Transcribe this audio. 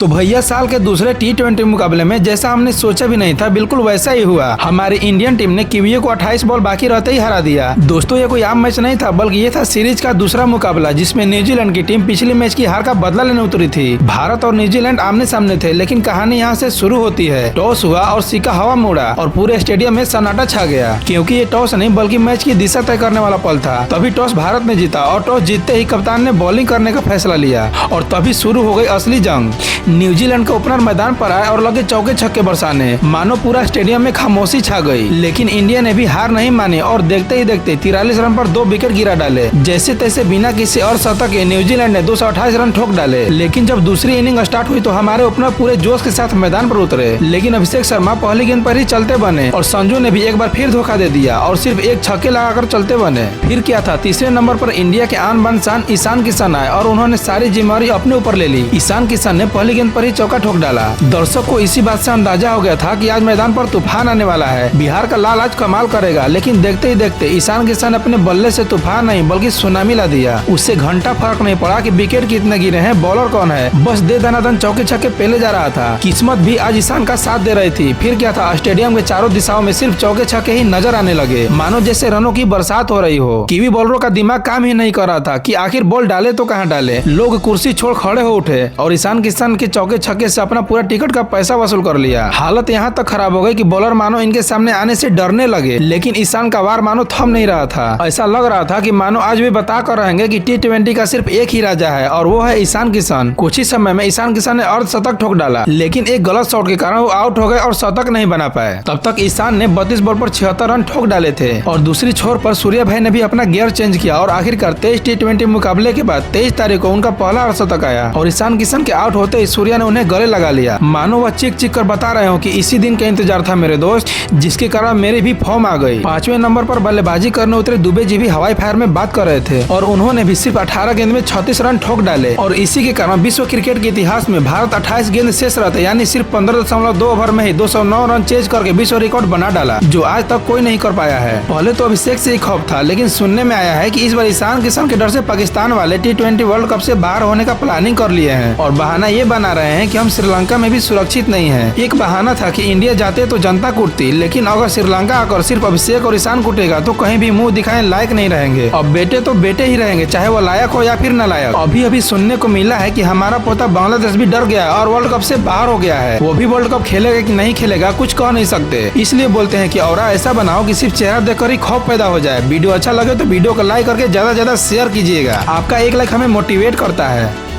तो भैया साल के दूसरे T20 मुकाबले में जैसा हमने सोचा भी नहीं था बिल्कुल वैसा ही हुआ। हमारी इंडियन टीम ने कीवियों को 28 बॉल बाकी रहते ही हरा दिया। दोस्तों ये कोई आम मैच नहीं था बल्कि ये था सीरीज का दूसरा मुकाबला जिसमें न्यूजीलैंड की टीम पिछले मैच की हार का बदला लेने उतरी थी। भारत और न्यूजीलैंड आमने सामने थे लेकिन कहानी यहाँ से शुरू होती है। टॉस हुआ और सिक्का हवा मुड़ा और पूरे स्टेडियम में सन्नाटा छा गया क्योंकि ये टॉस नहीं बल्कि मैच की दिशा तय करने वाला पल था। तभी टॉस भारत ने जीता और टॉस जीतते ही कप्तान ने बॉलिंग करने का फैसला लिया और तभी शुरू हो गई असली जंग। न्यूजीलैंड का ओपनर मैदान पर आए और लगे चौके छक्के बरसाने, मानो पूरा स्टेडियम में खामोशी छा गई। लेकिन इंडिया ने भी हार नहीं मानी और देखते ही देखते 43 रन पर 2 विकेट गिरा डाले। जैसे तैसे बिना किसी और शतक के न्यूजीलैंड ने 228 रन ठोक डाले। लेकिन जब दूसरी इनिंग स्टार्ट हुई तो हमारे ओपनर पूरे जोश के साथ मैदान पर उतरे, लेकिन अभिषेक शर्मा पहली गेंद पर ही चलते बने और संजू ने भी एक बार फिर धोखा दे दिया और सिर्फ एक छक्के लगाकर चलते बने। फिर क्या था, तीसरे नंबर पर इंडिया के आन बान शान ईशान किशन आए और उन्होंने सारी जिम्मेवारी अपने ऊपर ले ली। ईशान किशन ने पहली गेंद पर ही चौका ठोक डाला। दर्शक को इसी बात से अंदाजा हो गया था कि आज मैदान पर तूफान आने वाला है। बिहार का लाल आज कमाल करेगा, लेकिन देखते ही देखते ईशान किशन अपने बल्ले से तूफान नहीं बल्कि सुनामी ला दिया। उससे घंटा फर्क नहीं पड़ा कि विकेट कितने गिरे हैं, बॉलर कौन है, बस दे दनादन चौके छक्के पेले जा रहा था। किस्मत भी आज ईशान का साथ दे रही थी। फिर क्या था, स्टेडियम के चारों दिशाओं में सिर्फ चौके छक्के ही नजर आने लगे, मानो जैसे रनों की बरसात हो रही हो। कीवी बॉलरों का दिमाग काम ही नहीं कर रहा था कि आखिर बॉल डाले तो कहाँ डाले। लोग कुर्सी छोड़ खड़े हो उठे और ईशान किशन के चौके छक्के से अपना पूरा टिकट का पैसा वसूल कर लिया। हालत यहाँ तक खराब हो गई कि बॉलर मानो इनके सामने आने से डरने लगे, लेकिन ईशान का वार मानो थम नहीं रहा था। ऐसा लग रहा था कि मानो आज भी बता कर रहेंगे कि T20 का सिर्फ एक ही राजा है और वो है ईशान किशन। कुछ ही समय में ईशान किशन ने अर्धशतक ठोक डाला, लेकिन एक गलत शॉट के कारण वो आउट हो गए और शतक नहीं बना पाए। तब तक ईशान ने 32 बॉल पर 76 रन ठोक डाले थे और दूसरी छोर पर सूर्या भाई ने भी अपना गियर चेंज किया और आखिरकार 23 T20 मुकाबले के बाद 23 तारीख को उनका पहला अर्धशतक आया और ईशान किशन के आउट होते ही सूर्या ने उन्हें गले लगा लिया, मानो वह चीख चीख कर बता रहे हो कि इसी दिन का इंतजार था मेरे दोस्त, जिसके कारण मेरी भी फॉर्म आ गई। 5वें नंबर पर बल्लेबाजी करने उतरे दुबे जी भी हवाई फायर में बात कर रहे थे और उन्होंने भी सिर्फ 18 गेंद में 36 रन ठोक डाले और इसी के कारण विश्व क्रिकेट के इतिहास में भारत 28 गेंद शेष रहते यानी सिर्फ 15.2 ओवर में ही 209 रन चेज करके विश्व रिकॉर्ड बना डाला, जो आज तक कोई नहीं कर पाया है। पहले तो अभिषेक से ही खौफ था, लेकिन सुनने में आया है कि इस बार ईशान किशन के डर से पाकिस्तान वाले T20 वर्ल्ड कप से बाहर होने का प्लानिंग कर लिए हैं और बहाना ये बना रहे हैं कि हम श्रीलंका में भी सुरक्षित नहीं है। एक बहाना था कि इंडिया जाते तो जनता कूटती, लेकिन अगर श्रीलंका आकर सिर्फ अभिषेक और ईशान कूटेगा तो कहीं भी मुंह दिखाने लायक नहीं रहेंगे। अब बेटे तो बेटे ही रहेंगे, चाहे वो लायक हो या फिर न लायक। अभी अभी सुनने को मिला है कि हमारा पोता बांग्लादेश भी डर गया और वर्ल्ड कप से बाहर हो गया है। वो भी वर्ल्ड कप खेलेगा कि नहीं खेलेगा कुछ कह नहीं सकते, इसलिए बोलते हैं कि और ऐसा बनाओ कि सिर्फ चेहरा देखकर ही खौफ पैदा हो जाए। वीडियो अच्छा लगे तो वीडियो को लाइक करके ज्यादा से ज्यादा शेयर कीजिएगा। आपका एक लाइक हमें मोटिवेट करता है।